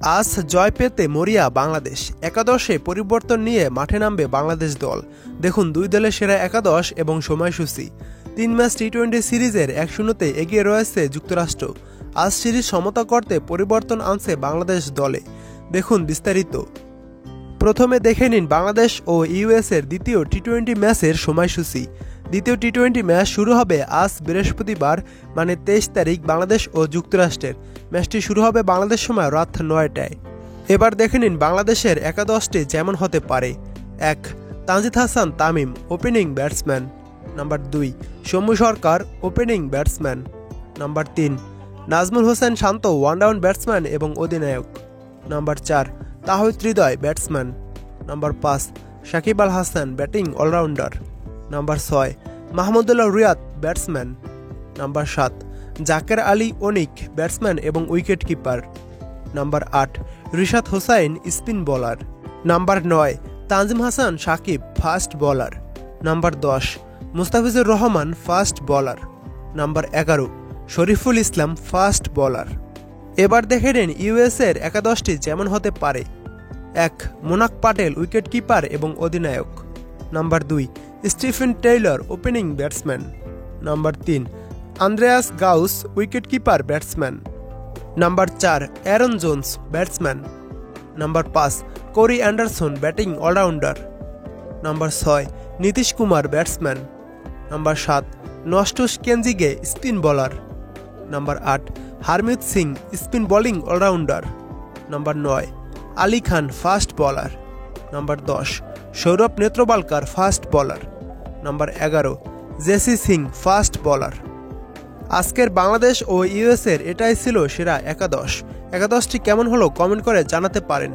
আজ জয় পেতে মরিয়া বাংলাদেশ। একাদশে পরিবর্তন নিয়ে মাঠে নামবে বাংলাদেশ দল। দেখুন দুই দলের সেরা একাদশ এবং সময়সূচি। 3 ম্যাচ টি-20 সিরিজের 1-0-তে এগিয়ে রয়েছে যুক্তরাষ্ট্র। আজ সিরিজ সমতা করতে পরিবর্তন আনছে বাংলাদেশ দলে। দেখুন বিস্তারিত। প্রথমে দেখে নিন বাংলাদেশ ও ইউএসের দ্বিতীয় টি-20 ম্যাচের সময়সূচি। দ্বিতীয় টি-20 ম্যাচ শুরু হবে আজ বৃহস্পতিবার মানে 23 তারিখ বাংলাদেশ ও যুক্তরাষ্ট্রের। ম্যাচটি শুরু হবে বাংলাদেশ সময় রাত 9টায়। এবার দেখে নিন বাংলাদেশের একাদশটি যেমন হতে পারে। 1. Tanzid Hasan Tamim, opening batsman. Number 2. Soumya Sarkar, opening batsman. Number 3. Najmul Hossain Shanto, one down batsman এবং অধিনায়ক। Number 4. Towhid Hridoy, batsman. Number 5. Shakib Al Hasan, batting allrounder. Number 6. Mahmudullah Riyad, batsman. Number 7. Jaker Ali Anik, batsman এবং wicket keeper. Number 8. Rishad Hossain, spin bowler. Number 9. Tanzim Hasan Sakib, fast bowler. Number 10. Mustafizur Rahman, fast bowler. Number 11. Shariful Islam, fast bowler. এবার দেখে নিন ইউএসের একাদশটি যেমন হতে পারে। 1. মোনাক পাটেল, উইকেট কিপার এবং অধিনায়ক। Number 2. Steven Taylor, opening batsman. Number 3. Andries Gous, wicket keeper batsman. Number 4. Aaron Jones, batsman. Number 5. Corey Anderson, batting allrounder. Number 6. Nitish Kumar, batsman. Number 7. Nosthush Kenjige, spin bowler. Number 8. Harmeet Singh, spin bowling allrounder. Number 9. Ali Khan, fast bowler. Number 10. Saurabh Netravalkar, fast bowler. Number 11. Jessy Singh, fast bowler. আজকের বাংলাদেশ ও ইউএসের এটাই ছিল সেরা একাদশ। একাদশটি কেমন হলো comment করে জানাতে পারেন।